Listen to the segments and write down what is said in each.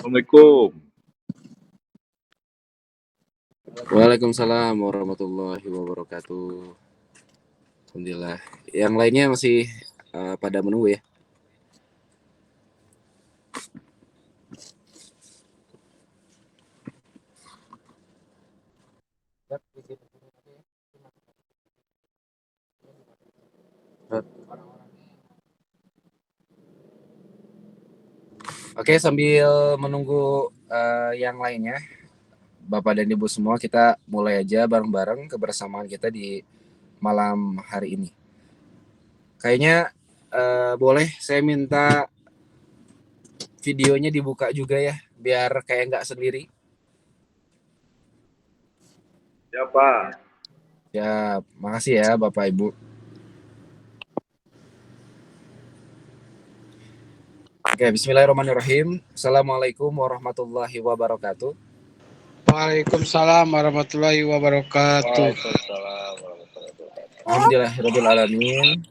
Assalamualaikum. Waalaikumsalam warahmatullahi wabarakatuh. Alhamdulillah. Yang lainnya masih pada menunggu ya. Oke, sambil menunggu yang lainnya, Bapak dan Ibu semua, kita mulai aja bareng-bareng kebersamaan kita di malam hari ini. Kayaknya boleh saya minta videonya dibuka juga ya, biar kayak nggak sendiri. Ya Pak. Ya, makasih ya Bapak Ibu. Oke, bismillahirrahmanirrahim. Assalamualaikum warahmatullahi wabarakatuh. Waalaikumsalam warahmatullahi wabarakatuh. Alhamdulillahirabbil alamin.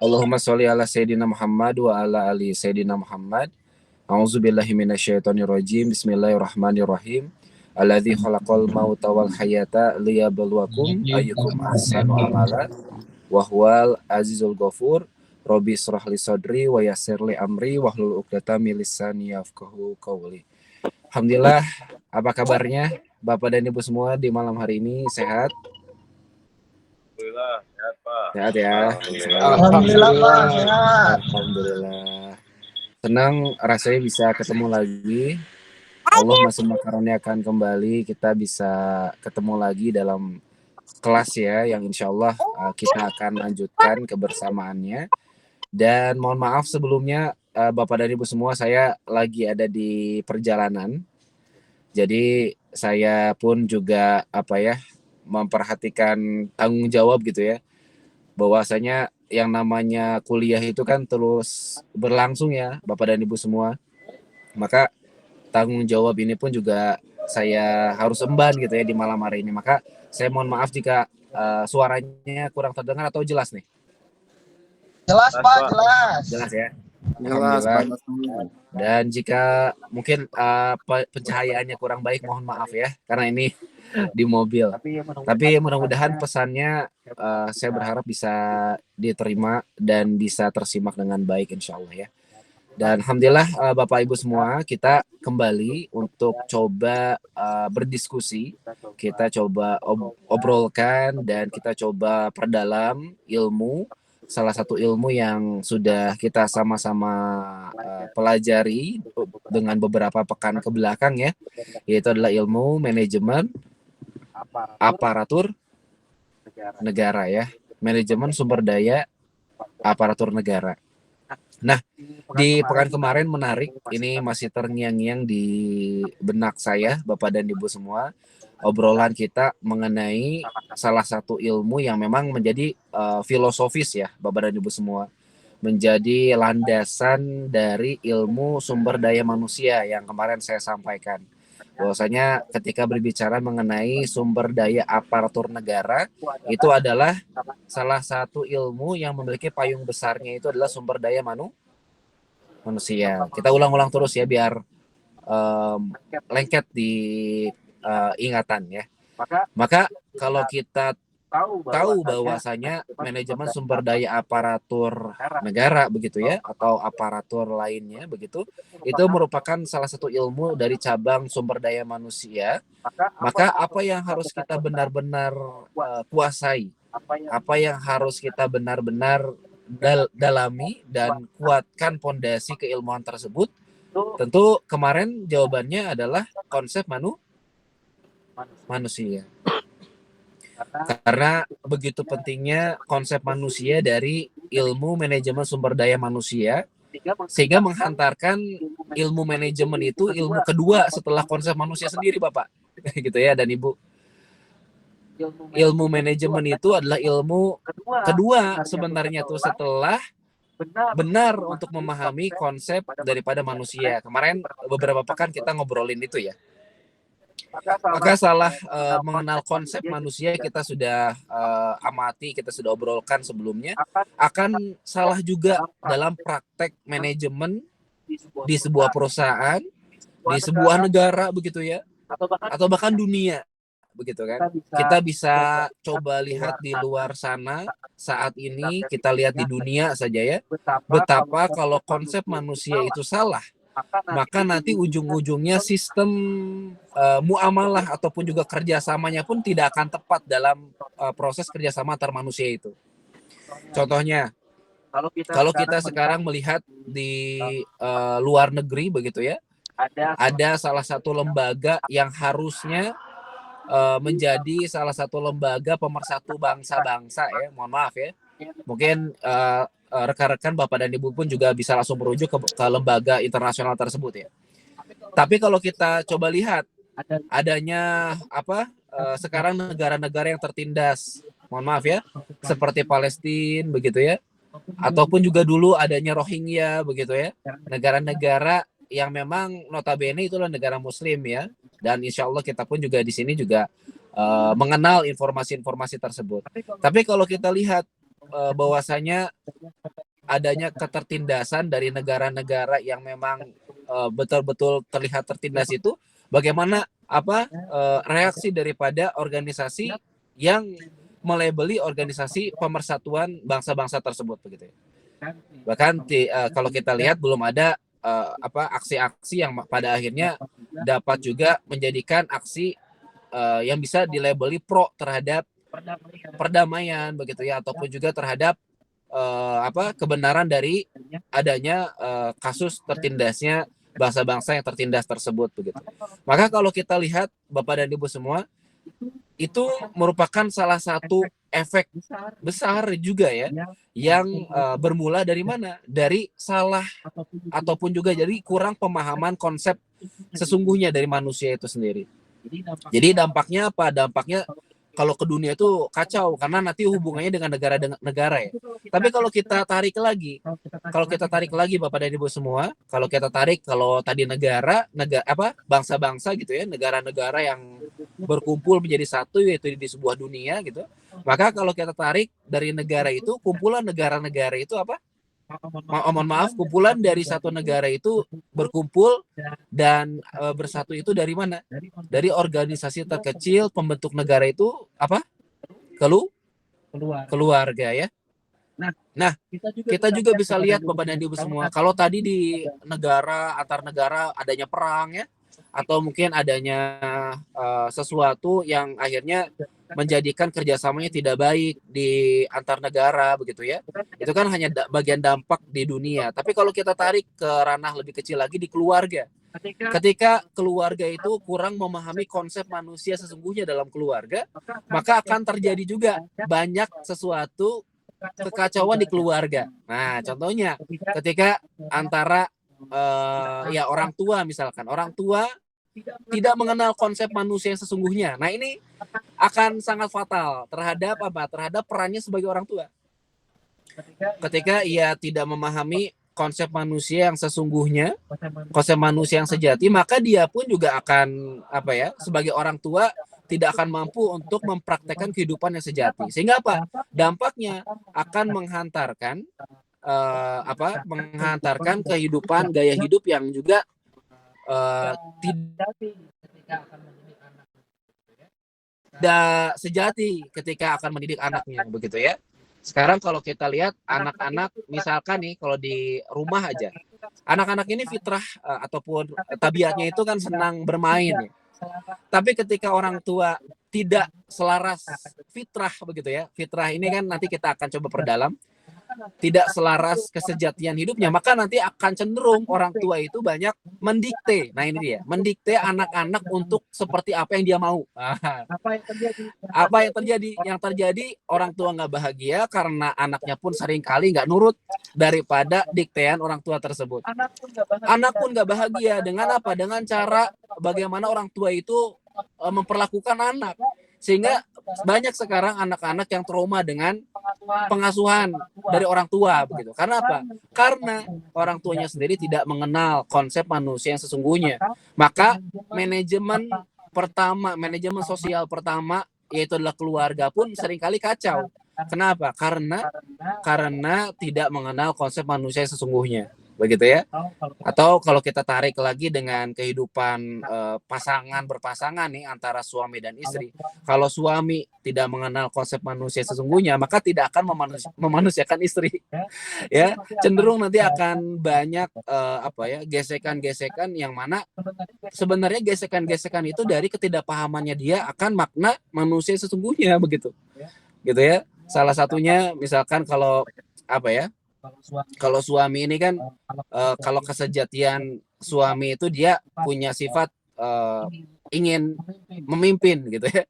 Allahumma sholli ala sayyidina Muhammad wa ala ali sayyidina Muhammad. A'udzubillahi minasyaitonirrajim. Bismillahirrahmanirrahim. Alladzi khalaqal mauta wal hayata liyabluwakum ayyukum ahsanu amala wa huwal azizul ghafur. Rabbi shrah li sadri wa yassir li amri wahlul 'uqdatam min lisani yafqahu qawli. Alhamdulillah, apa kabarnya Bapak dan Ibu semua di malam hari ini? Sehat? Alhamdulillah, sehat Pak. Sehat ya. Alhamdulillah Pak, sehat. Alhamdulillah. Senang rasanya bisa ketemu lagi. Allah masih mengaruniakan kembali kita bisa ketemu lagi dalam kelas ya, yang insya Allah kita akan lanjutkan kebersamaannya. Dan mohon maaf sebelumnya Bapak dan Ibu semua, saya lagi ada di perjalanan. Jadi saya pun juga memperhatikan tanggung jawab gitu ya. Bahwasanya yang namanya kuliah itu kan terus berlangsung ya Bapak dan Ibu semua. Maka tanggung jawab ini pun juga saya harus emban gitu ya di malam hari ini. Maka saya mohon maaf jika suaranya kurang terdengar atau jelas nih. Jelas Pak, jelas. Jelas ya. Jelas, Alhamdulillah. Dan jika mungkin pencahayaannya kurang baik, mohon maaf ya, karena ini di mobil. Tapi mudah-mudahan pesannya saya berharap bisa diterima dan bisa tersimak dengan baik insya Allah ya. Dan alhamdulillah Bapak Ibu semua, kita kembali untuk coba berdiskusi, kita coba obrolkan dan kita coba perdalam ilmu, salah satu ilmu yang sudah kita sama-sama pelajari dengan beberapa pekan ke belakang ya, yaitu adalah ilmu manajemen aparatur negara ya, manajemen sumber daya aparatur negara. Nah, di pekan kemarin menarik, ini masih terngiang-ngiang di benak saya, Bapak dan Ibu semua, obrolan kita mengenai salah satu ilmu yang memang menjadi filosofis ya, Bapak dan Ibu semua, menjadi landasan dari ilmu sumber daya manusia yang kemarin saya sampaikan. Bahwasanya ketika berbicara mengenai sumber daya aparatur negara, itu adalah salah satu ilmu yang memiliki payung besarnya, itu adalah sumber daya manusia. Kita ulang-ulang terus ya biar lengket di ingatan ya. Maka kalau kita tahu bahwasanya manajemen sumber daya aparatur negara begitu ya, atau aparatur lainnya begitu, itu merupakan salah satu ilmu dari cabang sumber daya manusia. Maka apa yang harus kita benar-benar kuasai, apa yang harus kita benar-benar dalami dan kuatkan pondasi keilmuan tersebut? Tentu kemarin jawabannya adalah konsep manusia. Karena begitu pentingnya konsep manusia dari ilmu manajemen sumber daya manusia, sehingga menghantarkan ilmu manajemen itu ilmu kedua setelah konsep manusia sendiri, Bapak. Gitu ya, dan Ibu. Ilmu manajemen itu adalah ilmu kedua sebenarnya tuh setelah benar untuk memahami konsep daripada manusia. Kemarin beberapa pekan kita ngobrolin itu ya. Maka salah mengenal konsep manusia kita sudah amati, kita sudah obrolkan sebelumnya, akan salah juga dalam praktek manajemen di sebuah perusahaan, di sebuah negara begitu ya, atau bahkan dunia begitu kan. Kita bisa coba lihat di luar sana saat ini, kita lihat di dunia saja ya, betapa kalau konsep manusia itu salah, maka nanti ujung-ujungnya sistem muamalah ataupun juga kerjasamanya pun tidak akan tepat dalam proses kerjasama antar manusia itu. Contohnya, kalau kita sekarang melihat di luar negeri begitu ya, ada salah satu lembaga yang harusnya menjadi salah satu lembaga pemersatu bangsa-bangsa ya, mohon maaf ya. Mungkin rekan-rekan Bapak dan Ibu pun juga bisa langsung merujuk ke lembaga internasional tersebut ya. Tapi kalau kita coba lihat adanya sekarang negara-negara yang tertindas, mohon maaf ya, seperti Palestina begitu ya, ataupun juga dulu adanya Rohingya begitu ya, negara-negara yang memang notabene itulah negara Muslim ya, dan insya Allah kita pun juga di sini juga mengenal informasi-informasi tersebut. Tapi kalau kita lihat bahwasanya adanya ketertindasan dari negara-negara yang memang betul-betul terlihat tertindas itu, bagaimana reaksi daripada organisasi yang melabeli organisasi pemersatuan bangsa-bangsa tersebut begitu ya. Bahkan kalau kita lihat belum ada aksi-aksi yang pada akhirnya dapat juga menjadikan aksi yang bisa dilabeli pro terhadap perdamaian begitu ya, ataupun juga terhadap kebenaran dari adanya kasus tertindasnya bangsa-bangsa yang tertindas tersebut begitu. Maka kalau kita lihat Bapak dan Ibu semua, itu merupakan salah satu efek besar juga ya, yang bermula dari mana? Dari salah ataupun juga dari kurang pemahaman konsep sesungguhnya dari manusia itu sendiri. Jadi dampaknya apa? Dampaknya kalau ke dunia itu kacau, karena nanti hubungannya dengan negara ya. Tapi kalau kita tarik lagi Bapak dan Ibu semua, kalau tadi bangsa-bangsa gitu ya, negara-negara yang berkumpul menjadi satu yaitu di sebuah dunia gitu. Maka kalau kita tarik dari negara itu, kumpulan negara-negara itu mohon maaf, kumpulan dari satu negara itu berkumpul dan bersatu itu dari mana? Dari organisasi terkecil pembentuk negara itu keluarga ya. Nah, kita juga bisa lihat Bapak dan Ibu semua, kalau tadi di antar negara adanya perang ya, atau mungkin adanya sesuatu yang akhirnya menjadikan kerjasamanya tidak baik di antar negara begitu ya, itu kan hanya bagian dampak di dunia. Tapi kalau kita tarik ke ranah lebih kecil lagi di keluarga, ketika keluarga itu kurang memahami konsep manusia sesungguhnya dalam keluarga, maka akan terjadi juga banyak sesuatu kekacauan di keluarga. Nah, contohnya ketika antara orang tua, misalkan orang tua tidak mengenal konsep manusia yang sesungguhnya. Nah, ini akan sangat fatal terhadap terhadap perannya sebagai orang tua. Ketika ia tidak memahami konsep manusia yang sesungguhnya, konsep manusia yang sejati, maka dia pun juga akan sebagai orang tua tidak akan mampu untuk mempraktekkan kehidupan yang sejati. Sehingga dampaknya akan menghantarkan kehidupan gaya hidup yang juga tidak sejati ketika akan mendidik anaknya begitu ya. Sekarang kalau kita lihat anak-anak, misalkan nih kalau di rumah aja, anak-anak ini fitrah ataupun tabiatnya itu kan senang bermain ya. Tapi ketika orang tua tidak selaras fitrah begitu ya, fitrah ini kan nanti kita akan coba perdalam, tidak selaras kesejatian hidupnya, maka nanti akan cenderung orang tua itu banyak mendikte. Nah, ini dia, mendikte anak-anak untuk seperti apa yang dia mau. Apa yang terjadi? Yang terjadi orang tua nggak bahagia karena anaknya pun seringkali nggak nurut daripada diktean orang tua tersebut. Anak pun nggak bahagia dengan apa? Dengan cara bagaimana orang tua itu memperlakukan anak. Sehingga banyak sekarang anak-anak yang trauma dengan pengasuhan dari orang tua begitu. Karena apa? Karena orang tuanya sendiri tidak mengenal konsep manusia yang sesungguhnya. Maka manajemen sosial pertama yaitu adalah keluarga pun seringkali kacau. Kenapa? Karena tidak mengenal konsep manusia yang sesungguhnya. begitu ya. Atau kalau kita tarik lagi dengan kehidupan berpasangan nih antara suami dan istri. Kalau suami tidak mengenal konsep manusia sesungguhnya, maka tidak akan memanusiakan istri. Ya, cenderung nanti akan banyak gesekan-gesekan yang mana sebenarnya gesekan-gesekan itu dari ketidakpahamannya dia akan makna manusia sesungguhnya begitu. Gitu ya. Salah satunya misalkan kalau kalau suami ini kan kalau kesejatian suami itu dia punya sifat ingin memimpin gitu ya,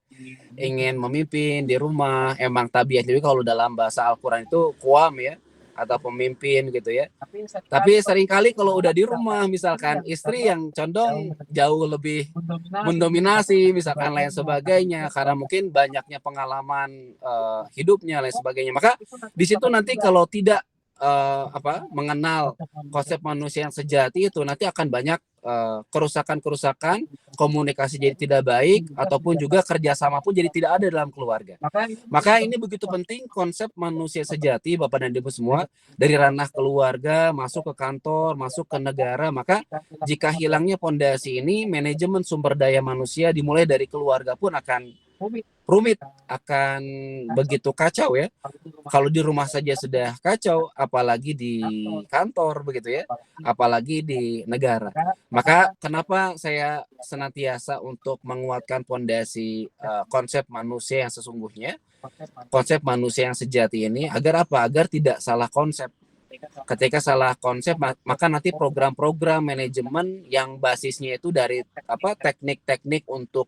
ingin memimpin di rumah, emang tabiatnya. Jadi kalau dalam bahasa Al-Quran itu qawam ya, atau pemimpin gitu ya. Tapi seringkali kalau udah di rumah misalkan istri yang condong jauh lebih mendominasi misalkan lain sebagainya, karena mungkin banyaknya pengalaman hidupnya lain sebagainya. Maka di situ nanti kalau tidak mengenal konsep manusia yang sejati itu, nanti akan banyak kerusakan-kerusakan, komunikasi jadi tidak baik, ataupun juga kerjasama pun jadi tidak ada dalam keluarga. Maka ini begitu penting konsep manusia sejati, Bapak dan Ibu semua, dari ranah keluarga, masuk ke kantor, masuk ke negara. Maka jika hilangnya pondasi ini, manajemen sumber daya manusia dimulai dari keluarga pun akan rumit, akan begitu kacau ya. Kalau di rumah saja sudah kacau, apalagi di kantor begitu ya, apalagi di negara. Maka kenapa saya senantiasa untuk menguatkan pondasi konsep manusia yang sesungguhnya, konsep manusia yang sejati ini, agar apa? Agar tidak salah konsep. Ketika salah konsep, maka nanti program-program manajemen yang basisnya itu dari teknik-teknik untuk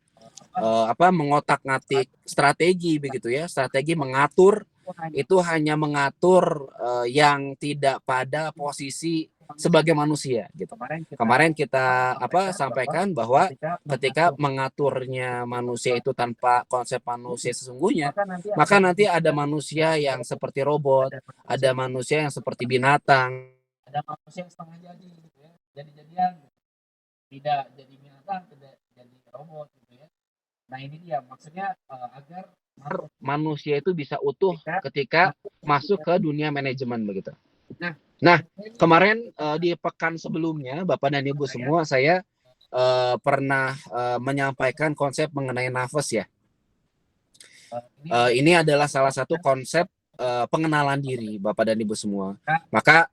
mengotak-ngatik strategi begitu ya, strategi mengatur itu hanya mengatur yang tidak pada posisi sebagai manusia gitu. Kemarin kita sampaikan bahwa ketika mengaturnya manusia itu tanpa konsep manusia sesungguhnya, maka nanti ada manusia yang seperti robot, ada manusia yang seperti binatang, ada manusia yang setengah jadi gitu ya, jadi-jadian, tidak jadi binatang, tidak jadi robot gitu ya. Nah ini dia maksudnya agar manusia itu bisa utuh ketika masuk ke dunia manajemen begitu. Nah kemarin di pekan sebelumnya Bapak dan Ibu semua, saya pernah menyampaikan konsep mengenai nafas ya. Ini adalah salah satu konsep pengenalan diri Bapak dan Ibu semua. Maka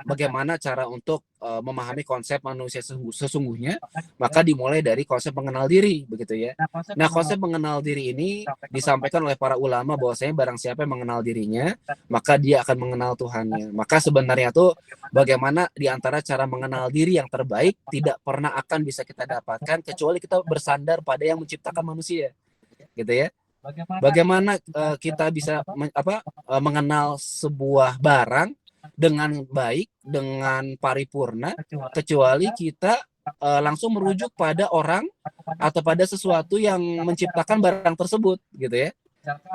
bagaimana cara untuk memahami konsep manusia sesungguhnya? Maka dimulai dari konsep mengenal diri begitu ya. Nah, konsep mengenal diri ini disampaikan oleh para ulama bahwasanya barang siapa yang mengenal dirinya, maka dia akan mengenal Tuhannya. Maka sebenarnya tuh bagaimana di antara cara mengenal diri yang terbaik tidak pernah akan bisa kita dapatkan kecuali kita bersandar pada yang menciptakan manusia. Gitu ya. Bagaimana kita bisa mengenal sebuah barang dengan baik, dengan paripurna, kecuali kita langsung merujuk pada orang atau pada sesuatu yang menciptakan barang tersebut, gitu ya.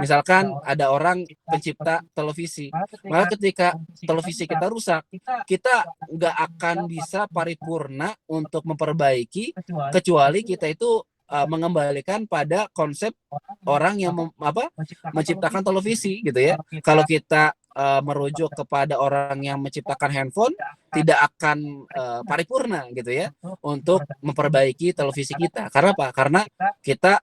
Misalkan ada orang pencipta televisi, maka ketika televisi kita rusak, kita nggak akan bisa paripurna untuk memperbaiki, kecuali kita itu mengembalikan pada konsep orang yang menciptakan televisi gitu ya. Kalau kita merujuk kepada orang yang menciptakan handphone, tidak akan paripurna gitu ya untuk memperbaiki televisi kita. Karena apa? Karena kita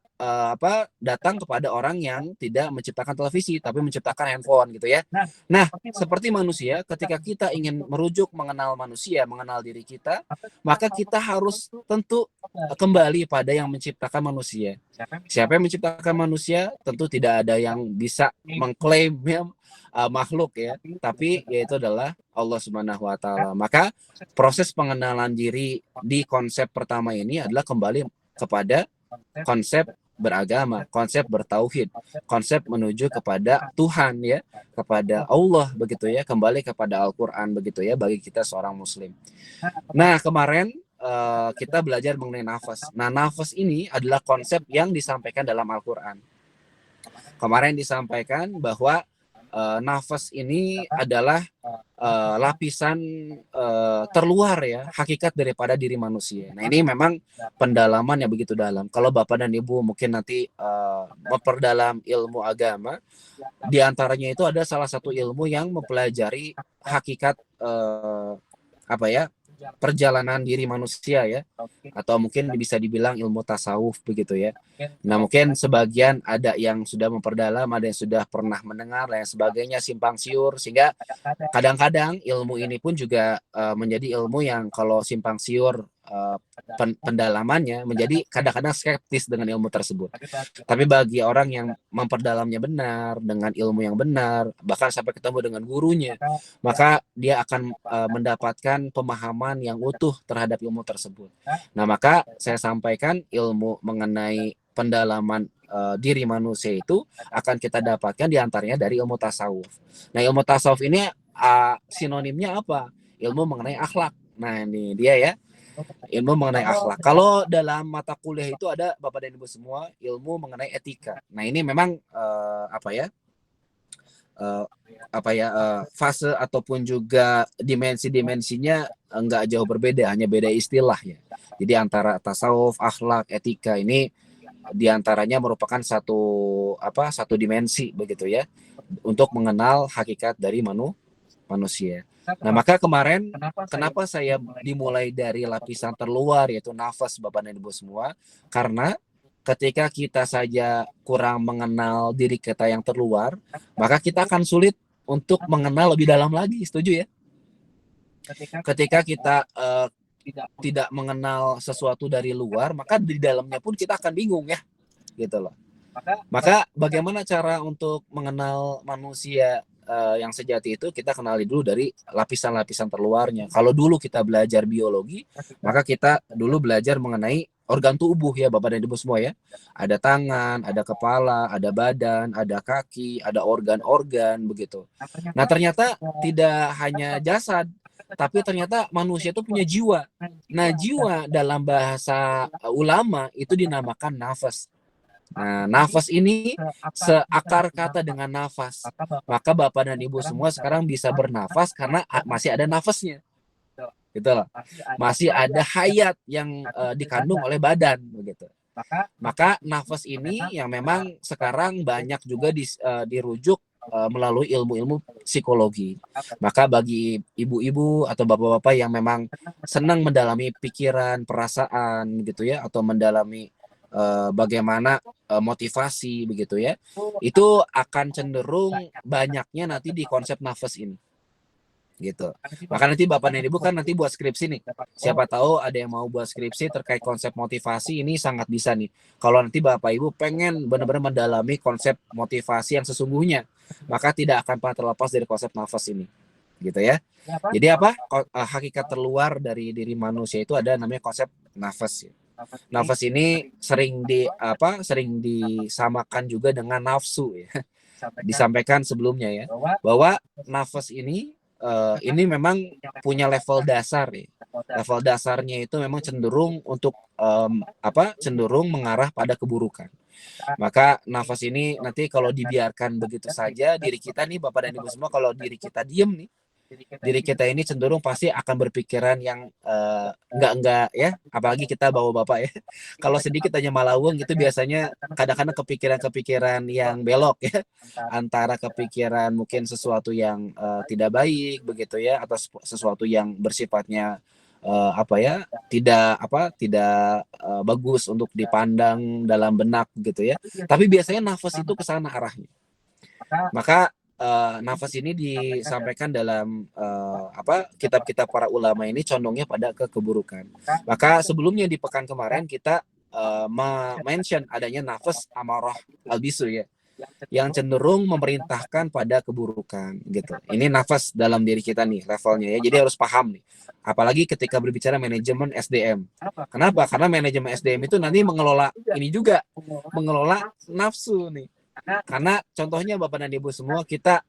datang kepada orang yang tidak menciptakan televisi tapi menciptakan handphone gitu ya. Nah, seperti manusia, ketika kita ingin merujuk mengenal manusia, mengenal diri kita, maka kita harus tentu kembali pada yang menciptakan manusia. Siapa yang menciptakan manusia? Tentu tidak ada yang bisa mengklaimnya makhluk ya, tapi yaitu adalah Allah Subhanahu wa taala. Maka proses pengenalan diri di konsep pertama ini adalah kembali kepada konsep beragama, konsep bertauhid, konsep menuju kepada Tuhan ya, kepada Allah begitu ya, kembali kepada Al-Qur'an begitu ya bagi kita seorang muslim. Nah, kemarin kita belajar mengenai nafas. Nah, nafas ini adalah konsep yang disampaikan dalam Al-Qur'an. Kemarin disampaikan bahwa nafas ini adalah lapisan terluar ya, hakikat daripada diri manusia. Nah, ini memang pendalaman yang begitu dalam. Kalau Bapak dan Ibu mungkin nanti memperdalam ilmu agama, di antaranya itu ada salah satu ilmu yang mempelajari hakikat apa ya, perjalanan diri manusia ya, atau mungkin bisa dibilang ilmu tasawuf begitu ya. Nah mungkin sebagian ada yang sudah memperdalam, ada yang sudah pernah mendengar dan sebagainya, simpang siur, sehingga kadang-kadang ilmu ini pun juga menjadi ilmu yang kalau simpang siur pendalamannya menjadi kadang-kadang skeptis dengan ilmu tersebut. Tapi bagi orang yang memperdalamnya benar, dengan ilmu yang benar, bahkan sampai ketemu dengan gurunya, maka dia akan mendapatkan pemahaman yang utuh terhadap ilmu tersebut. Nah, maka saya sampaikan ilmu mengenai pendalaman diri manusia itu akan kita dapatkan diantaranya dari ilmu tasawuf. Nah, ilmu tasawuf ini sinonimnya apa? Ilmu mengenai akhlak. Nah, ini dia ya. Ilmu mengenai akhlak. Kalau dalam mata kuliah itu ada Bapak dan Ibu semua ilmu mengenai etika. Nah, ini memang fase ataupun juga dimensi-dimensinya enggak jauh berbeda, hanya beda istilah ya. Jadi antara tasawuf, akhlak, etika ini diantaranya merupakan satu dimensi begitu ya, untuk mengenal hakikat dari manusia. Nah, maka kemarin kenapa saya dimulai dari lapisan terluar yaitu nafas Bapak dan Ibu semua? Karena ketika kita saja kurang mengenal diri kita yang terluar, maka kita akan sulit untuk mengenal lebih dalam lagi. Setuju ya? Ketika kita tidak mengenal sesuatu dari luar, maka di dalamnya pun kita akan bingung ya, gitu loh. Maka bagaimana cara untuk mengenal manusia yang sejati itu? Kita kenali dulu dari lapisan-lapisan terluarnya. Kalau dulu kita belajar biologi, maka kita dulu belajar mengenai organ tubuh ya Bapak dan Ibu semua ya. Ada tangan, ada kepala, ada badan, ada kaki, ada organ-organ begitu. Nah, ternyata tidak hanya jasad, tapi ternyata manusia itu punya jiwa. Nah, jiwa dalam bahasa ulama itu dinamakan nafas. Nah, nafas ini seakar kata dengan nafas. Maka Bapak dan Ibu semua sekarang bisa bernafas karena masih ada nafasnya. Gitu loh. Masih ada hayat yang dikandung oleh badan begitu. Maka nafas ini yang memang sekarang banyak juga dirujuk melalui ilmu-ilmu psikologi. Maka bagi ibu-ibu atau bapak-bapak yang memang senang mendalami pikiran, perasaan gitu ya, atau mendalami bagaimana motivasi begitu ya, itu akan cenderung banyaknya nanti di konsep nafas ini gitu. Maka nanti Bapak dan Ibu kan nanti buat skripsi nih. Siapa tahu ada yang mau buat skripsi terkait konsep motivasi, ini sangat bisa nih. Kalau nanti Bapak Ibu pengen benar-benar mendalami konsep motivasi yang sesungguhnya, maka tidak akan pernah terlepas dari konsep nafas ini. Gitu ya. Jadi apa? Hakikat terluar dari diri manusia itu ada namanya konsep nafas ya. Nafas ini sering disamakan juga dengan nafsu ya. Disampaikan sebelumnya ya, bahwa nafas ini memang punya level dasar ya. Level dasarnya itu memang cenderung untuk cenderung mengarah pada keburukan. Maka nafas ini nanti kalau dibiarkan begitu saja, diri kita nih Bapak dan Ibu semua, kalau diri kita diem nih, diri kita ini cenderung pasti akan berpikiran yang enggak ya, apalagi kita bawa bapak ya. Kalau sedikit hanya malawung itu biasanya kadang-kadang kepikiran-kepikiran yang belok ya, antara kepikiran mungkin sesuatu yang tidak baik begitu ya, atau sesuatu yang bersifatnya tidak bagus untuk dipandang dalam benak gitu ya. Tapi biasanya nafas itu ke sana arahnya. Maka nafas ini disampaikan dalam kitab-kitab para ulama ini condongnya pada keburukan. Maka sebelumnya di pekan kemarin kita mention adanya nafas amarah albisu ya, yang cenderung memerintahkan pada keburukan gitu. Ini nafas dalam diri kita nih levelnya ya. Jadi harus paham nih. Apalagi ketika berbicara manajemen SDM. Kenapa? Karena manajemen SDM itu nanti mengelola ini juga, mengelola nafsu nih. Karena contohnya Bapak dan Ibu semua, kita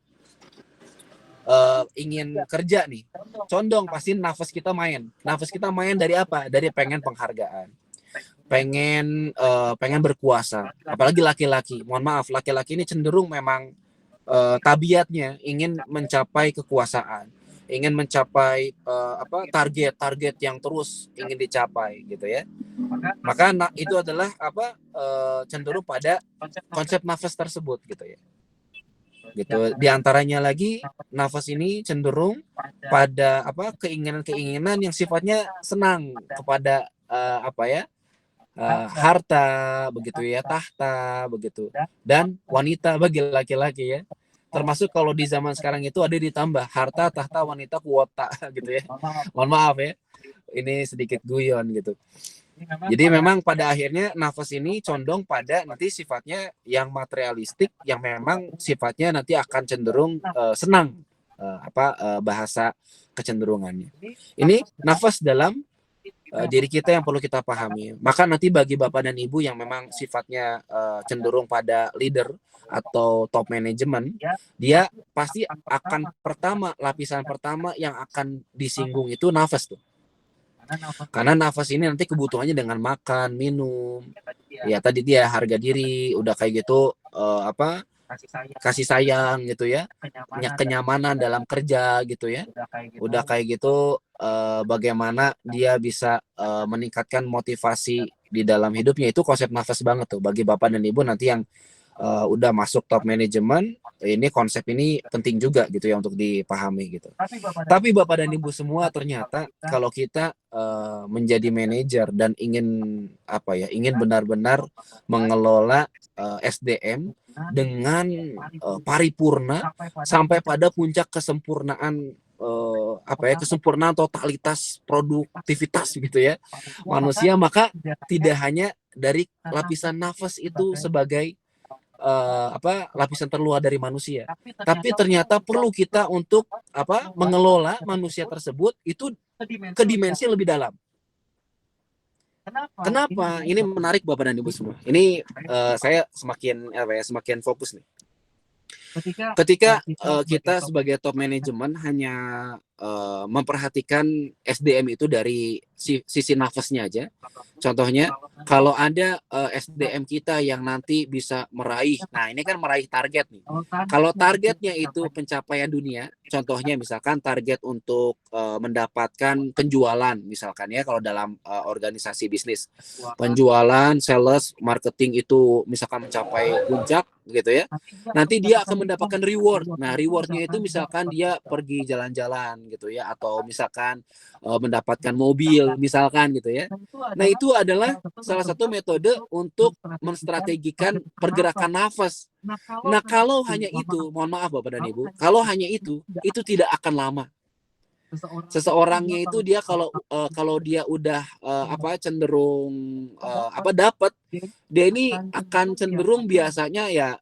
ingin kerja nih, condong pasti nafas kita main. Nafas kita main dari apa? Dari pengen penghargaan, pengen berkuasa. Apalagi laki-laki. Mohon maaf, laki-laki ini cenderung memang tabiatnya ingin mencapai kekuasaan, ingin mencapai target-target yang terus ingin dicapai gitu ya. Maka itu adalah cenderung pada konsep nafas tersebut gitu ya. gitu. Di antaranya lagi nafas ini cenderung pada apa keinginan-keinginan yang sifatnya senang kepada harta begitu ya, tahta begitu, dan wanita bagi laki-laki ya. Termasuk kalau di zaman sekarang itu ada ditambah harta, tahta, wanita, kuota gitu ya. Mohon maaf ya, ini sedikit guyon gitu. Jadi memang pada akhirnya nafas ini condong pada nanti sifatnya yang materialistik, yang memang sifatnya nanti akan cenderung senang, bahasa kecenderungannya. Ini nafas dalam diri kita yang perlu kita pahami. Maka nanti bagi Bapak dan Ibu yang memang sifatnya cenderung pada leader atau top management, dia pasti akan lapisan pertama yang akan disinggung itu nafas tuh. Karena nafas ini nanti kebutuhannya dengan makan, minum, ya tadi dia harga diri, udah kayak gitu kasih sayang gitu ya, kenyamanan dalam kerja gitu ya, udah kayak gitu bagaimana dia bisa meningkatkan motivasi di dalam hidupnya. Itu konsep nafas banget tuh bagi Bapak dan Ibu nanti yang udah masuk top manajemen. Ini konsep ini penting juga gitu ya untuk dipahami gitu. Tapi Bapak dan Ibu semua, ternyata kalau kita menjadi manajer dan ingin benar-benar mengelola SDM dengan paripurna sampai pada puncak kesempurnaan kesempurnaan totalitas produktivitas gitu ya manusia, maka tidak hanya dari lapisan nafas itu sebagai lapisan terluar dari manusia, tapi ternyata perlu kita untuk mengelola manusia tersebut itu ke dimensi lebih dalam. Kenapa? Ini menarik Bapak dan Ibu semua. Ini saya semakin fokus nih. Ketika kita sebagai top manajemen hanya memperhatikan SDM itu dari sisi nafasnya aja. Contohnya, kalau ada SDM kita yang nanti bisa meraih, nah ini kan meraih target nih. Kalau targetnya itu pencapaian dunia, contohnya misalkan target untuk mendapatkan penjualan, misalkan ya kalau dalam organisasi bisnis, penjualan, sales, marketing itu misalkan mencapai puncak gitu ya. Nanti dia akan mendapatkan reward. Nah, rewardnya itu misalkan dia pergi jalan-jalan gitu ya, atau misalkan mendapatkan mobil misalkan gitu ya. Nah, itu adalah salah satu metode untuk menstrategikan pergerakan nafas. Nah, kalau hanya itu, mohon maaf Bapak dan Ibu, kalau hanya itu tidak akan lama. Seseorangnya itu dia kalau dia udah cenderung dapat, dia ini akan cenderung biasanya ya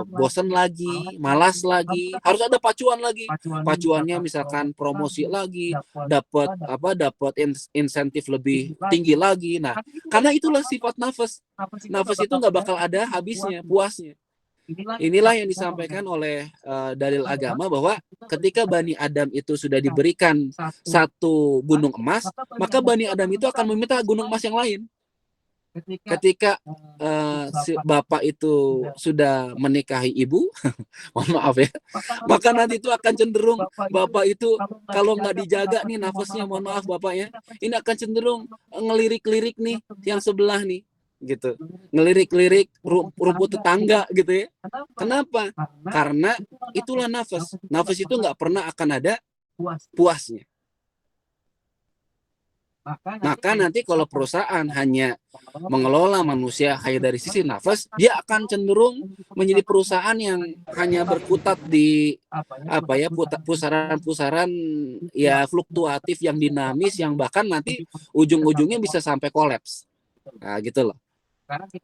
bosen lagi, malas lagi, harus ada pacuan lagi. Pacuannya misalkan promosi lagi, dapat insentif lebih tinggi lagi. Nah, karena itulah sifat nafas. Nafas itu nggak bakal ada habisnya, puasnya. Inilah yang disampaikan oleh dalil agama, bahwa ketika Bani Adam itu sudah diberikan satu gunung emas, maka Bani Adam itu akan meminta gunung emas yang lain. Ketika si bapak itu sudah menikahi ibu, mohon maaf ya, maka nanti itu akan cenderung bapak itu kalau nggak dijaga nih nafasnya, mohon maaf bapak ya, ini akan cenderung ngelirik-lirik nih yang sebelah nih, gitu, ngelirik-lirik rumput tetangga gitu ya. Kenapa? Karena itulah nafas. Nafas itu nggak pernah akan ada puasnya. Maka nanti kalau perusahaan hanya mengelola manusia hanya dari sisi nafas, dia akan cenderung menjadi perusahaan yang hanya berkutat di pusaran-pusaran ya fluktuatif, yang dinamis, yang bahkan nanti ujung-ujungnya bisa sampai kolaps. Nah, gitu loh.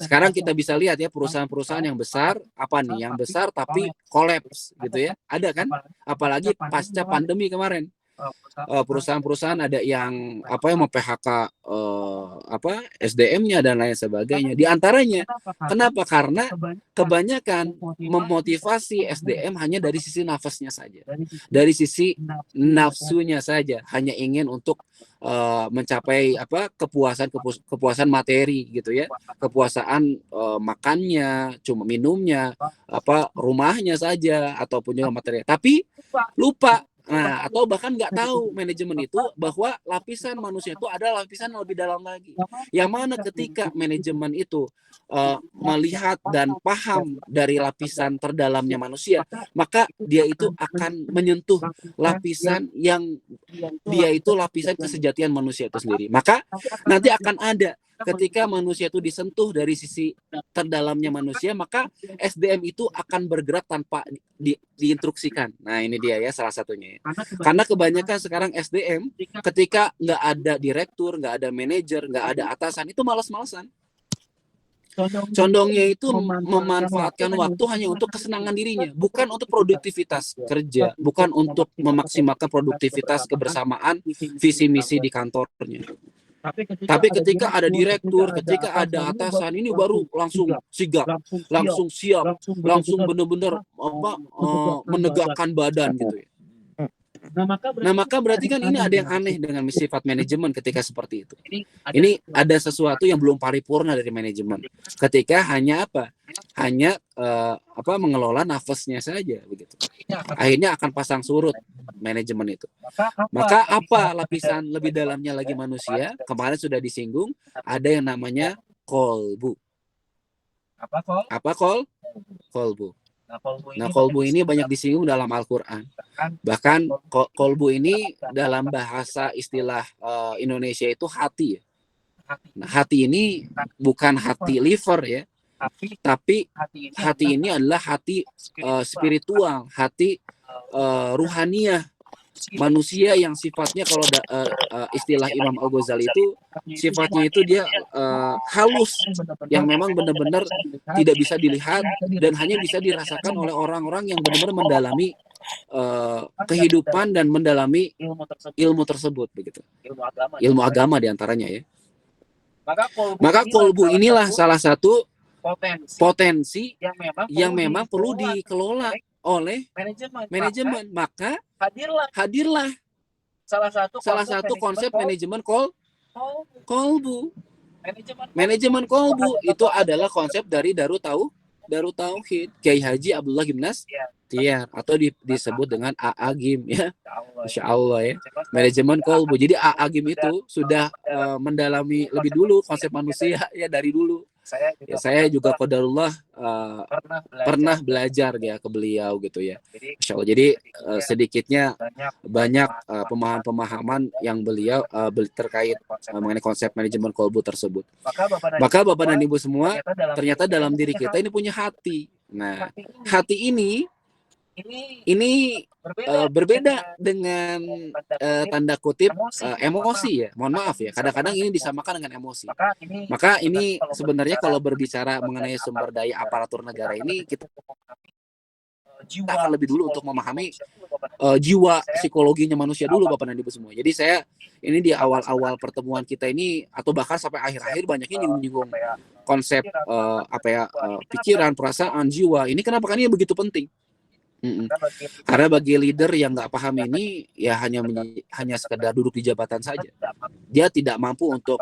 Sekarang kita bisa lihat ya perusahaan-perusahaan yang besar, yang besar tapi kolaps gitu ya. Ada kan? Apalagi pasca pandemi kemarin. Perusahaan-perusahaan ada yang mem-PHK SDM-nya dan lain sebagainya. Di antaranya, kenapa? Karena kebanyakan memotivasi SDM hanya dari sisi nafasnya saja, dari sisi nafsunya saja, hanya ingin untuk mencapai kepuasan materi gitu ya, kepuasan makannya, cuma minumnya, rumahnya saja ataupun juga materi. Tapi lupa Nah, atau bahkan nggak tahu manajemen itu bahwa lapisan manusia itu ada lapisan yang lebih dalam lagi. Yang mana ketika manajemen itu melihat dan paham dari lapisan terdalamnya manusia, maka dia itu akan menyentuh lapisan yang dia itu lapisan kesejatian manusia itu sendiri. Maka nanti akan ada ketika manusia itu disentuh dari sisi terdalamnya manusia, maka SDM itu akan bergerak tanpa diinstruksikan. Nah, ini dia ya salah satunya. Karena kebanyakan sekarang SDM ketika nggak ada direktur, nggak ada manajer, nggak ada atasan, itu malas-malasan. Condongnya itu memanfaatkan waktu hanya untuk kesenangan dirinya, bukan untuk produktivitas kerja, bukan untuk memaksimalkan produktivitas kebersamaan visi misi di kantornya. Tapi ketika ada direktur, ketika ada atasan, ini baru langsung sigap, langsung siap, langsung benar-benar menegakkan badan gitu ya. Nah, maka berarti kan ini ada yang aneh dengan sifat manajemen ketika seperti itu. Ini ada sesuatu yang belum paripurna dari manajemen. Ketika hanya apa? Hanya mengelola nafasnya saja begitu. Akhirnya akan pasang surut manajemen itu. Maka apa lapisan lebih dalamnya lagi manusia? Kemarin sudah disinggung, ada yang namanya kolbu. Apa kolbu? Nah, kolbu ini banyak disinggung dalam Al-Quran. Bahkan kolbu ini dalam bahasa istilah Indonesia itu hati. Nah, hati ini bukan hati liver ya, tapi hati ini adalah hati spiritual, hati ruhaniah manusia yang sifatnya kalau istilah Imam Al-Ghazali itu sifatnya itu dia halus, yang memang benar-benar tidak bisa dilihat dan hanya bisa dirasakan oleh orang-orang yang benar-benar mendalami kehidupan dan mendalami ilmu tersebut begitu. Ilmu agama diantaranya ya. Maka kolbu inilah salah satu potensi yang memang perlu dikelola oleh manajemen. Maka hadirlah salah satu konsep manajemen kolbu. Manajemen kolbu itu adalah konsep dari Darut Tauhid Kiai Haji Abdullah Gimnas Tiar, atau disebut dengan A'agim ya. Masya Allah ya. Manajemen kolbu. Jadi A'agim itu sudah mendalami lebih dulu konsep manusia ya dari dulu. Saya juga qadarullah pernah belajar ya ke beliau gitu ya. Masya Allah. Jadi sedikitnya banyak pemahaman yang beliau terkait mengenai konsep manajemen kolbu tersebut. Maka Bapak dan Ibu semua, ternyata dalam diri kita ini punya hati. Nah, hati ini berbeda dengan tanda kutip emosi ya. Mohon maaf ya, kadang-kadang ini disamakan dengan emosi. Maka ini sebenarnya kalau berbicara mengenai sumber daya aparatur negara ini, kita akan lebih dulu untuk memahami jiwa psikologinya manusia dulu Bapak dan Ibu semua. Jadi saya ini di awal-awal pertemuan kita ini atau bahkan sampai akhir-akhir banyaknya nyinggung konsep pikiran, perasaan, jiwa. Ini kenapa kan ini begitu penting? Karena bagi leader yang nggak paham ini ya hanya sekedar duduk di jabatan saja. Dia tidak mampu untuk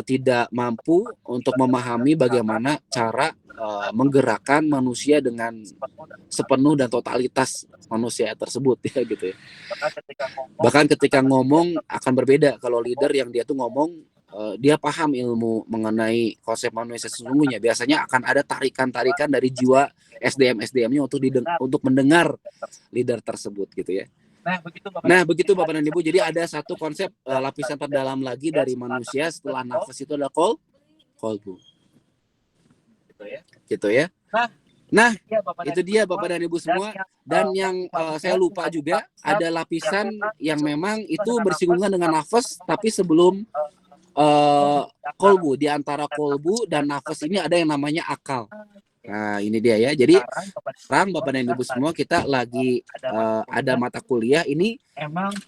tidak mampu untuk memahami bagaimana cara menggerakkan manusia dengan sepenuh dan totalitas manusia tersebut ya gitu ya. Bahkan ketika ngomong akan berbeda kalau leader yang dia tuh ngomong dia paham ilmu mengenai konsep manusia sesungguhnya. Biasanya akan ada tarikan-tarikan dari jiwa SDM-nya untuk mendengar leader tersebut gitu ya. Nah, begitu Bapak dan Ibu. Jadi ada satu konsep lapisan terdalam lagi dari manusia setelah nafas itu adalah kolbu. Gitu ya. Nah, itu dia Bapak dan Ibu semua. Dan yang saya lupa juga ada lapisan yang memang itu bersinggungan dengan nafas, tapi sebelum kolbu. Di antara kolbu dan nafas ini ada yang namanya akal. Nah, ini dia ya. Jadi sekarang Bapak dan Ibu semua kita lagi ada mata kuliah ini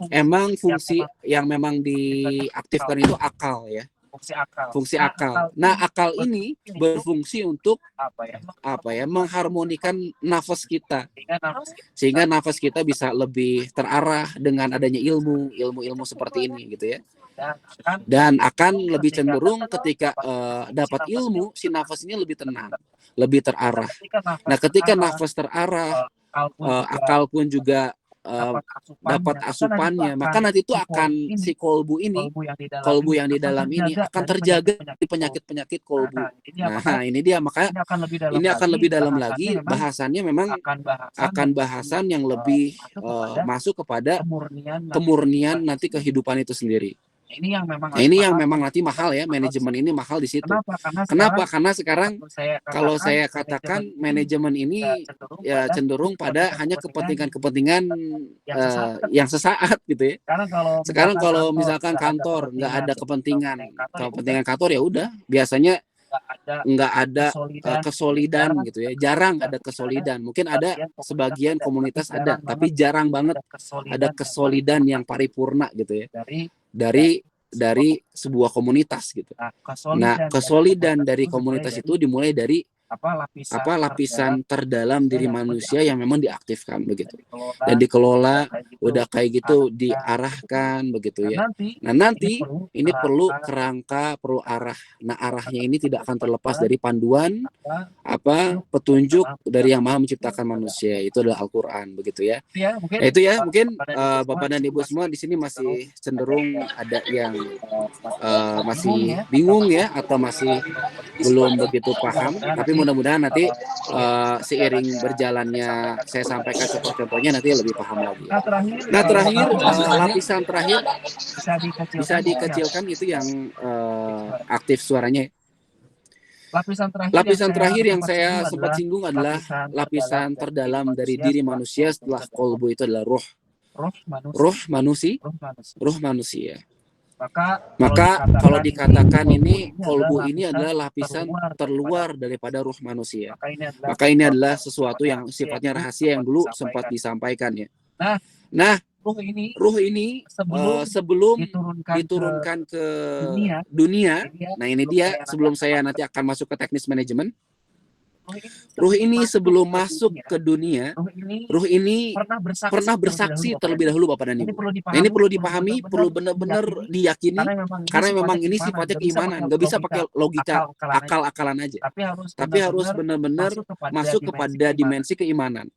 emang fungsi yang memang diaktifkan itu akal ya. Fungsi akal. Nah, akal ini berfungsi untuk mengharmonikan nafas kita. Sehingga nafas kita bisa lebih terarah dengan adanya ilmu seperti ini gitu ya. Dan akan lebih cenderung ketika dapat ilmu, si nafas ini lebih tenang, lebih terarah. Nah, ketika nafas terarah, akal pun juga dapat asupannya, maka nanti itu akan si kolbu yang di dalam ini akan terjaga di penyakit-penyakit kolbu. Nah, ini dia, maka ini akan lebih dalam lagi, bahasannya memang akan bahasan yang lebih masuk kepada kemurnian nanti kehidupan itu sendiri. Nah, ini yang memang nanti mahal ya, manajemen ini mahal di situ. Kenapa? Karena sekarang kalau saya katakan manajemen ini ya cenderung pada hanya kepentingan-kepentingan yang sesaat gitu ya. Sekarang kalau misalkan kantor nggak ada kepentingan kantor, ya udah, biasanya nggak ada kesolidan gitu ya, jarang ada kesolidan. Mungkin ada sebagian komunitas ada, tapi jarang banget ada kesolidan yang paripurna gitu ya dari sebuah komunitas gitu. Nah, kesolidan dari komunitas itu dimulai dari lapisan terdalam diri manusia yang memang diaktifkan begitu dan dikelola, udah kayak gitu diarahkan begitu ya. Nah, nanti ini perlu kerangka, perlu arah. Nah, arahnya ini tidak akan terlepas dari panduan petunjuk dari Yang Maha Menciptakan manusia, itu adalah Al-Qur'an begitu ya. Nah, itu ya, mungkin Bapak dan Ibu semua di sini masih cenderung ada yang masih bingung ya, atau masih belum begitu paham, tapi mudah-mudahan nanti seiring berjalannya saya sampaikan contoh-contohnya nanti lebih paham lagi. Nah, terakhir lapisan terakhir bisa dikecilkan itu yang aktif suaranya. Lapisan terakhir yang saya sempat singgung adalah lapisan terdalam dari diri manusia setelah kolbu, itu adalah ruh manusia. Maka kalau dikatakan ini kolbu ini adalah lapisan terluar daripada ruh manusia, maka ini adalah sesuatu yang sifatnya rahasia yang dulu sempat disampaikan ya. Nah, ruh ini sebelum diturunkan ke dunia, nah ini dia, sebelum saya nanti akan masuk ke teknis manajemen, ruh ini sebelum masuk ke dunia, ruh ini pernah bersaksi terlebih dahulu Bapak dan Ibu. Nah, ini perlu dipahami, perlu benar-benar diyakini, karena memang ini sifatnya keimanan, nggak bisa pakai logika akal-akalan aja, tapi harus benar-benar masuk kepada dimensi keimanan.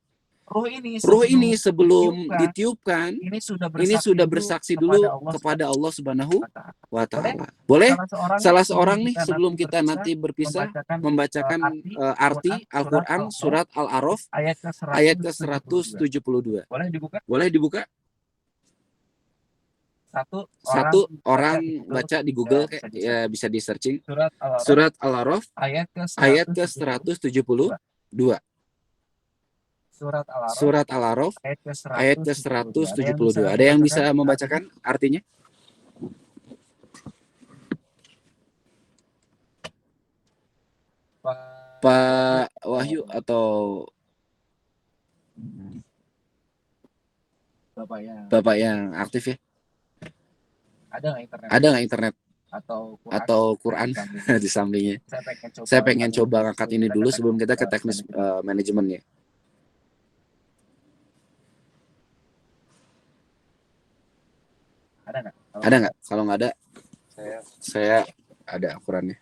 Ruh ini sebelum ditiupkan, ini sudah bersaksi dulu kepada Allah Subhanahu wa Ta'ala. Boleh salah seorang nih sebelum kita nanti berpisah membacakan arti Al-Quran surat Al-A'raf ayat ke-172. Boleh dibuka? Satu orang baca di Google, ya, bisa di searching surat Al-A'raf ayat ke-172. Surat Al-A'raf ayat ke-172. Ada yang bisa membacakan artinya? Pak Wahyu atau Bapak yang aktif ya? Ada nggak internet? Atau Quran di sampingnya? Saya pengen coba ngangkat ini dulu sebelum kita ke teknis manajemennya. Ada nggak? Kalau nggak ada, saya ada Al-Qurannya.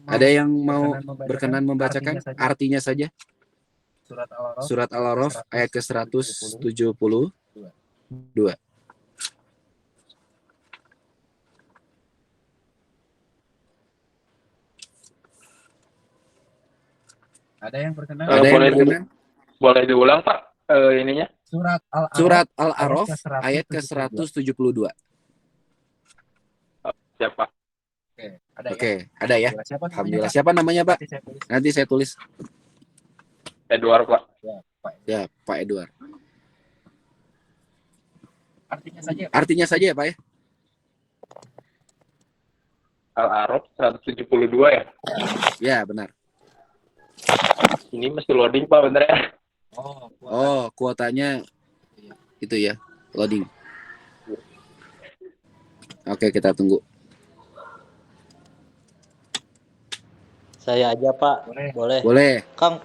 Ada yang mau berkenan membacakan artinya saja? Surat Al-A'raf ayat ke-172. Ada yang berkenan? Boleh diulang Pak ininya? Surat Al-A'raf ayat ke-172. Siapa? Oke, ada ya. Alhamdulillah. Siapa namanya Pak? Nanti saya tulis. Edward Pak. Ya, Pak Edward. Artinya saja ya Pak ya. Al-A'raf 172 ya? Ya, benar. Ini mesti loading Pak, bener ya? Oh, kuotanya itu ya, loading. Oke, kita tunggu. Saya aja Pak, Boleh. Kang.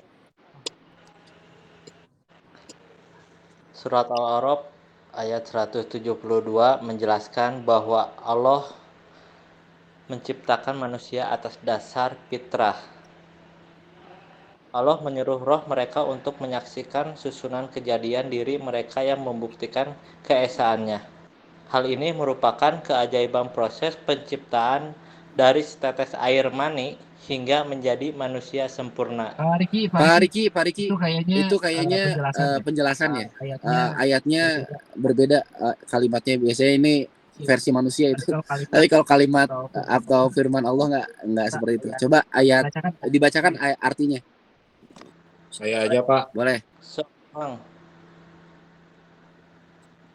Surat Al-A'raf ayat 172 menjelaskan bahwa Allah menciptakan manusia atas dasar fitrah. Allah menyuruh roh mereka untuk menyaksikan susunan kejadian diri mereka yang membuktikan keesaannya. Hal ini merupakan keajaiban proses penciptaan dari setetes air mani hingga menjadi manusia sempurna. Pak Riki, itu kayaknya penjelasannya. Ayatnya berbeda, kalimatnya biasanya ini versi manusia itu. Tapi kalau kalimat atau firman Allah nggak seperti itu. Coba dibacakan artinya. Saya aja, Pak. Boleh. Seorang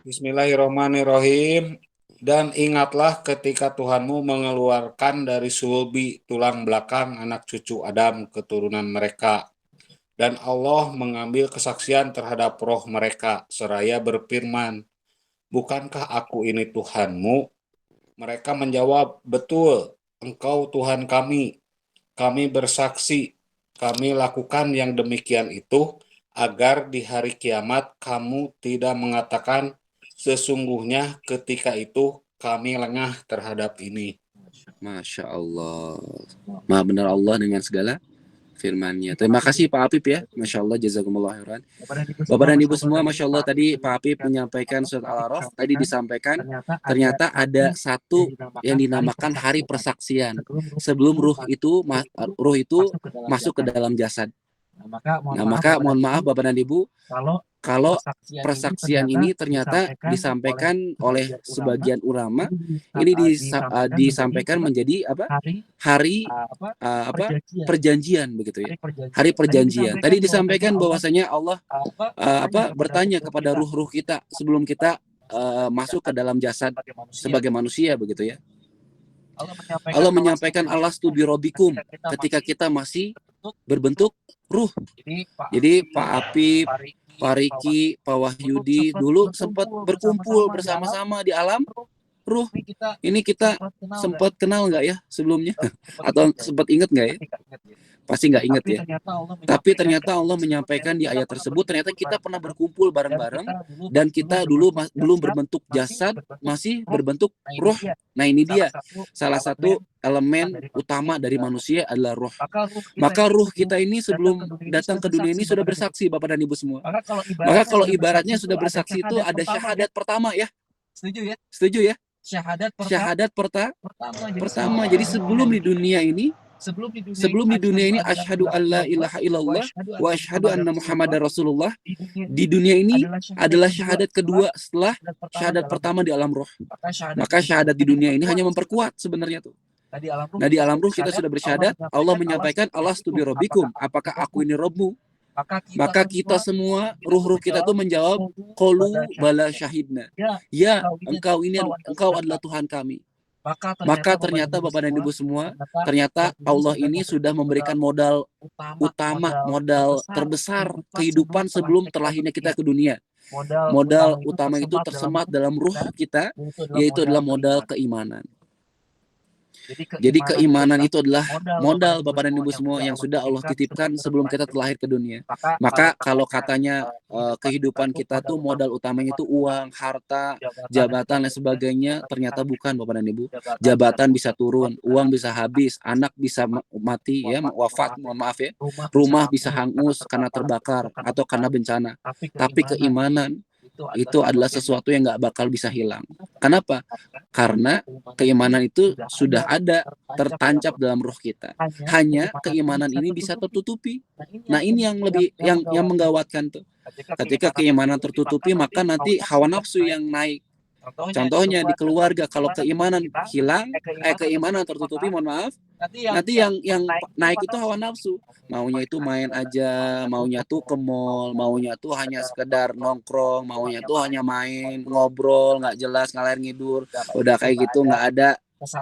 Bismillahirrahmanirrahim. Dan ingatlah ketika Tuhanmu mengeluarkan dari sulbi tulang belakang anak cucu Adam keturunan mereka. Dan Allah mengambil kesaksian terhadap roh mereka seraya berfirman, bukankah aku ini Tuhanmu? Mereka menjawab, betul, engkau Tuhan kami. Kami bersaksi, kami lakukan yang demikian itu, agar di hari kiamat kamu tidak mengatakan, sesungguhnya ketika itu kami lengah terhadap ini. Masya Allah. Maha benar Allah dengan segala firman-Nya. Terima kasih Pak Apip ya. Masya Allah, jazakumullah khairan. Bapak dan Ibu semua, Masya Allah tadi Pak Apip menyampaikan surat Al-A'raf. Tadi disampaikan ternyata ada satu yang dinamakan hari persaksian. Sebelum ruh itu masuk ke dalam jasad. Nah, maka mohon maaf Bapak dan Ibu, kalau persaksian ini ternyata disampaikan oleh sebagian ulama, ini disampaikan menjadi apa? Hari perjanjian begitu ya. Hari perjanjian. Tadi disampaikan bahwasanya Allah bertanya kepada ruh-ruh kita sebelum kita masuk ke dalam jasad sebagai manusia begitu ya. Allah menyampaikan alastu birabbikum ketika kita masih berbentuk ruh. Jadi Pak Apip, Pak Riki, Pak Wahyudi dulu sempat berkumpul bersama-sama di alam ruh. Ini kita sempat kenal nggak ya sebelumnya? Atau sempat ingat nggak ya? Pasti nggak ingat ya. Tapi ternyata Allah menyampaikan di ayat tersebut, ternyata kita pernah berkumpul bareng-bareng dan kita dulu belum berbentuk jasad, masih berbentuk roh. Nah ini dia, salah satu elemen utama dari manusia adalah roh. Maka ruh kita ini sebelum datang ke dunia ini sudah bersaksi Bapak dan Ibu semua. Maka kalau ibaratnya sudah bersaksi itu ada syahadat pertama ya. Setuju ya? Syahadat pertama. Jadi sebelum di dunia ini asyhadu alla ilaha illallah wa asyhadu anna muhammadar rasulullah. Di dunia ini adalah syahadat kedua setelah syahadat pertama di alam roh. Maka syahadat di dunia ini hanya memperkuat sebenarnya tuh. Nah di alam roh kita sudah bersyahadat, Allah menyampaikan alastu birabbikum, apakah aku ini Robmu? Maka kita semua, ruh-ruh kita tuh menjawab, qalu bala syahidna. Ya, engkau adalah Tuhan kami. Maka ternyata Bapak dan Ibu semua, ternyata Allah ini sudah memberikan modal utama, modal terbesar kehidupan sebelum terlahirnya kita ke dunia. Modal utama itu tersemat dalam ruh kita, yaitu adalah modal keimanan. Jadi keimanan itu adalah modal Bapak dan Ibu semua yang sudah Allah titipkan sebelum kita terlahir ke dunia. Maka kalau katanya kehidupan kita tuh modal utamanya itu uang, harta, jabatan dan sebagainya, ternyata bukan Bapak dan Ibu. Jabatan bisa turun, uang bisa habis, anak bisa mati ya, wafat, mohon maaf ya. Rumah bisa hangus karena terbakar atau karena bencana. Tapi keimanan itu adalah sesuatu yang nggak bakal bisa hilang. Kenapa? Karena keimanan itu sudah ada, tertancap dalam roh kita. Hanya keimanan ini bisa tertutupi. Nah ini yang lebih yang menggawatkan tuh. Ketika keimanan tertutupi, maka nanti hawa nafsu yang naik. Contohnya di keluarga, kalau keimanan hilang, keimanan tertutupi, mohon maaf, nanti yang naik itu hawa nafsu. Maunya itu main aja, maunya tuh ke mall, maunya tuh hanya sekedar nongkrong, maunya tuh hanya main, ngobrol, nggak jelas, ngalir ngidur. Udah kayak gitu, nggak ada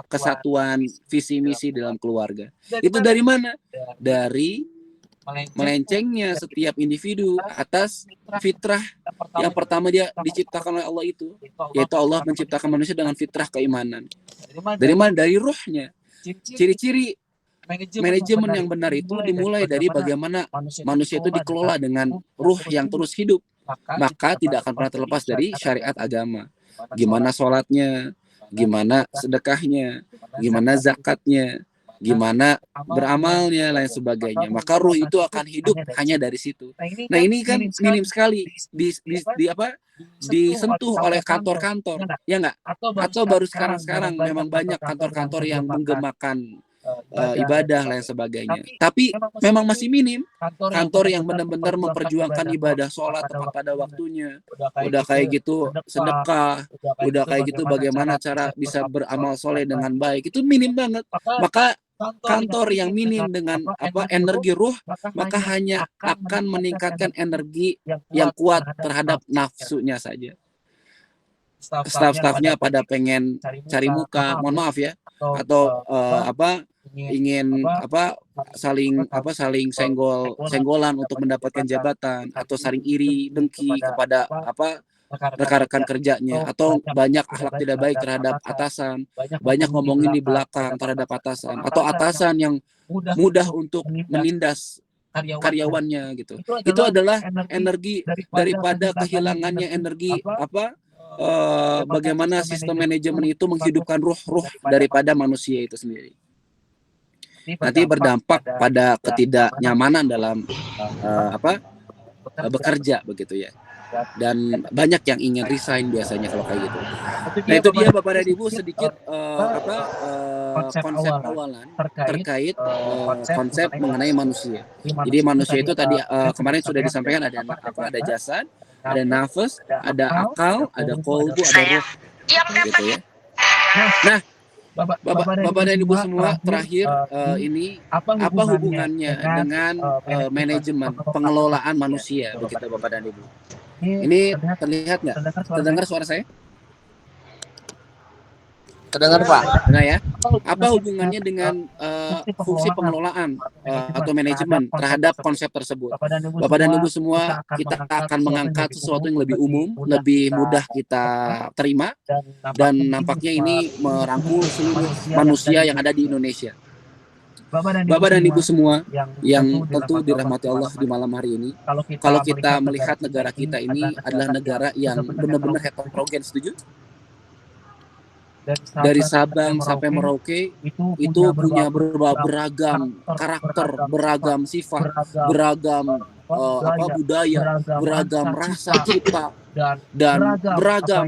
kesatuan visi misi dalam keluarga. Itu dari mana? Dari melencengnya setiap individu atas fitrah yang pertama dia diciptakan oleh Allah itu, yaitu Allah menciptakan manusia dengan fitrah keimanan. Dari mana? Dari ruhnya. Ciri-ciri manajemen yang benar itu dimulai dari bagaimana manusia itu dikelola dengan ruh yang terus hidup. Maka tidak akan pernah terlepas dari syariat agama. Gimana sholatnya, gimana sedekahnya, gimana zakatnya, gimana beramalnya lain sebagainya. Maka ruh itu akan hidup hanya dari situ. Nah ini kan minim sekali disentuh oleh kantor-kantor, ya nggak? Atau baru sekarang memang banyak kantor-kantor yang menggemakan ibadah lain sebagainya. Tapi memang masih minim kantor yang benar-benar memperjuangkan ibadah sholat tepat pada waktunya. Udah kayak gitu sedekah, udah kayak gitu bagaimana cara bisa beramal soleh dengan baik. Itu minim banget. Maka kantor yang minim dengan energi ruh, maka hanya akan meningkatkan energi yang kuat terhadap nafsunya saja. Staf-stafnya pada pengen cari muka, mohon maaf ya, atau ingin saling senggolan untuk mendapatkan jabatan, atau saling iri dengki kepada rekan-rekan kerjanya, atau banyak akhlak tidak baik terhadap atasan, banyak ngomongin di belakang terhadap atasan, atau atasan yang mudah untuk menindas karyawannya gitu. Itu adalah energi daripada kehilangannya energi bagaimana sistem manajemen itu menghidupkan ruh daripada manusia itu sendiri. Nanti berdampak pada ketidaknyamanan dalam bekerja begitu ya. Dan banyak yang ingin resign biasanya kalau kayak gitu. Nah itu dia Bapak dan Ibu sedikit konsep awalan terkait konsep mengenai manusia. Jadi manusia itu tadi kemarin sudah disampaikan ada jasad, ada nafas, ada akal, ada kolbu, ada ruh, gitu ya. Nah, Bapak dan Ibu semua, terakhir ini apa hubungannya dengan manajemen pengelolaan manusia, begitu Bapak dan Ibu? Ini terlihat nggak? Terdengar suara saya? Terdengar Pak. Nah ya, apa hubungannya dengan fungsi pengelolaan atau manajemen terhadap konsep tersebut? Bapak dan Ibu semua, kita akan mengangkat sesuatu yang lebih umum, lebih mudah kita terima, dan nampaknya ini merangkul seluruh manusia yang ada di Indonesia. Bapak dan Ibu semua yang tentu dirahmati Allah di malam hari ini, kalau kita melihat negara kita ini adalah negara yang benar-benar heterogen, setuju? Dari Sabang sampai Merauke itu punya beragam karakter, beragam sifat, beragam budaya, beragam rasa cipta, dan beragam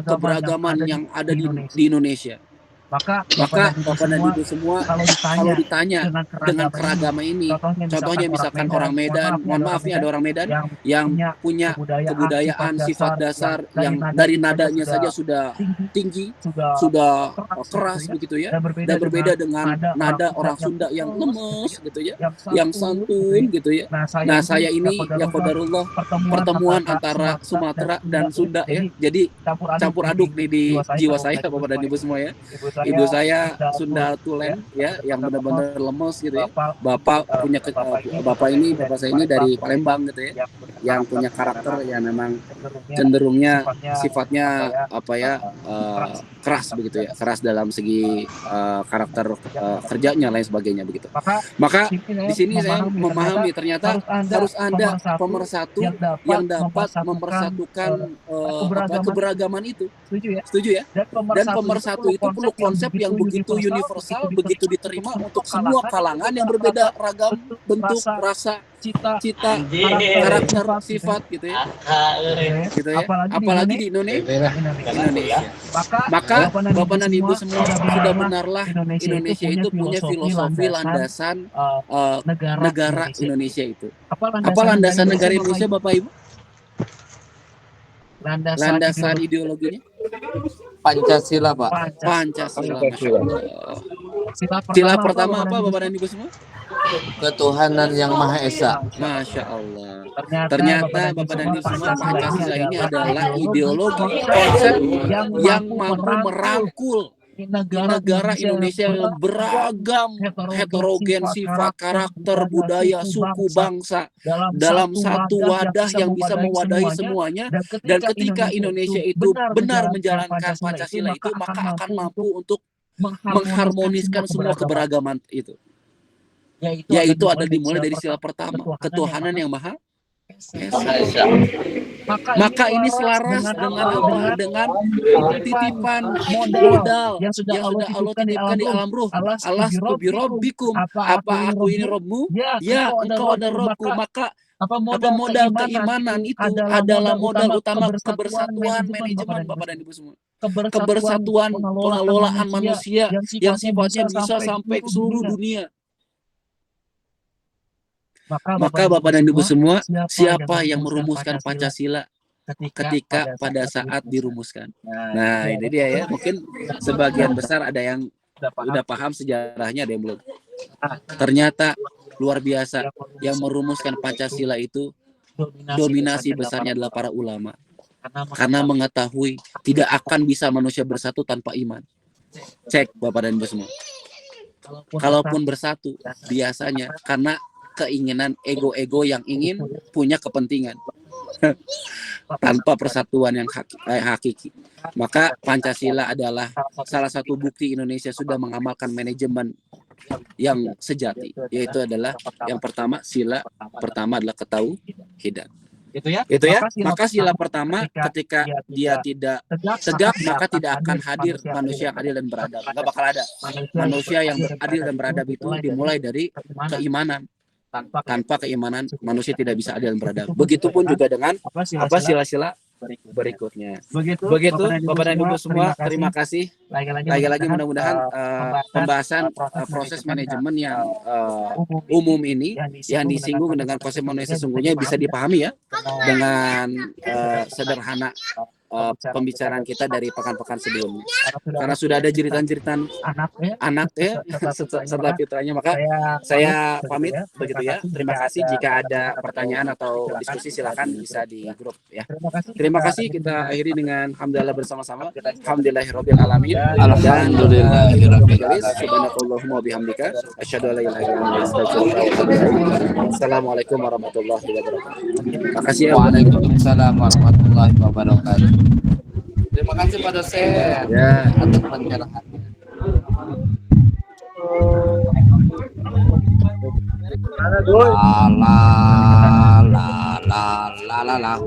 keberagaman yang ada di Indonesia. Maka Bapak dan Ibu semua kalau ditanya dengan keragaman ini, contohnya misalkan orang Medan, mohon maaf nih ada orang Medan yang punya kebudayaan sifat dasar yang dari nadanya saja sudah tinggi, sudah keras begitu ya, dan berbeda dengan nada orang Sunda yang lemes gitu ya, yang santun gitu ya. Nah saya ini ya qadarullah pertemuan antara Sumatera dan Sunda ya, jadi campur aduk nih di jiwa saya Bapak dan Ibu semua ya. Ibu saya Sunda Tulen ya, yang benar-benar lemes gitu ya. Bapak saya ini dari Palembang gitu ya, yang punya karakter yang memang cenderungnya sifatnya keras begitu ya, keras dalam segi karakter kerjanya lain sebagainya begitu. Maka di sini saya memahami ternyata harus ada pemersatu yang dapat mempersatukan keberagaman itu. Setuju ya? Dan pemersatu itu perlu konsep yang begitu universal, begitu diterima untuk semua kalangan yang berbeda ragam bentuk, rasa, cita, karakter, sifat gitu ya. Gitu ya. Apalagi di Indonesia. Maka Bapak dan Ibu semua sudah benarlah Indonesia itu punya filosofi landasan negara Indonesia itu. Apa landasan negara Indonesia Bapak Ibu? Landasan ideologinya? Pancasila Pak. Pancasila. Sila pertama apa Bapak dan Ibu semua? Ketuhanan yang Maha Esa. Masya Allah. Ternyata Bapak dan Ibu semua, Pancasila ini adalah ideologi konsep yang mampu merangkul negara Indonesia yang beragam heterogen sifat, karakter, budaya, suku, bangsa dalam satu wadah yang bisa mewadahi semuanya. Dan ketika Indonesia itu benar menjalankan Pancasila itu, maka akan mampu untuk mengharmoniskan semua keberagaman itu. Yaitu ada dimulai dari sila pertama, ketuhanan yang Maha Esa. Maka ini selaras dengan apa? Dengan titipan modal yang sudah Allah titipkan di alam ruh. Alastu bi rabbikum, apa aku ini Robmu? Ya, engkau adalah Robku. Maka apa modal keimanan itu adalah modal utama kebersatuan manajemen, Bapak dan Ibu semua. Kebersatuan pengelolaan manusia yang sifatnya bisa sampai ke seluruh dunia. Maka Bapak dan Ibu semua, siapa yang merumuskan Pancasila ketika pada saat dirumuskan? Nah, ini dia ya. Mungkin sebagian besar ada yang udah paham sejarahnya, ada yang belum. Ternyata luar biasa, yang merumuskan Pancasila itu dominasi besarnya adalah para ulama. Karena mengetahui tidak akan bisa manusia bersatu tanpa iman. Cek Bapak dan Ibu semua. Kalaupun bersatu, biasanya karena keinginan ego-ego yang ingin punya kepentingan. Tanpa persatuan yang hakiki. Maka Pancasila adalah salah satu bukti Indonesia sudah mengamalkan manajemen yang sejati, yaitu adalah yang pertama, sila pertama adalah ketauhidan. Itu ya. Maka sila pertama, ketika dia tidak tegak, maka tidak akan hadir manusia yang adil dan beradab. Nggak bakal ada manusia yang adil dan beradab. Itu dimulai dari keimanan. Tanpa keimanan manusia tidak bisa adil dan beradab. Begitupun juga dengan apa sila-sila berikutnya. Begitu Bapak dan Ibu semua, terima kasih. Lagi-lagi mudah-mudahan pembahasan proses manajemen yang umum ini yang disinggung dengan konsep manusia sesungguhnya bisa dipahami ya dengan sederhana pembicaraan kita dari pekan-pekan sebelumnya. Karena sudah ada jeritan-jeritan anak ya serta fitranya, maka saya pamit begitu ya. Terima kasih. Jika ada pertanyaan atau diskusi silakan bisa di grup ya. Terima kasih. Kita akhiri dengan hamdalah bersama-sama. Alhamdulillahirabbil alamin. Alhamdulillahirabbil alamin. Subhanakallahumma bihamdika asyhadu an la ilaha illa anta astaghfiruka wa atubu ilaik. Assalamualaikum warahmatullahi wabarakatuh. Terima kasih ya. Waalaikumsalam warahmatullahi wabarakatuh. Terima kasih Pak dosen atas pencerahannya. La.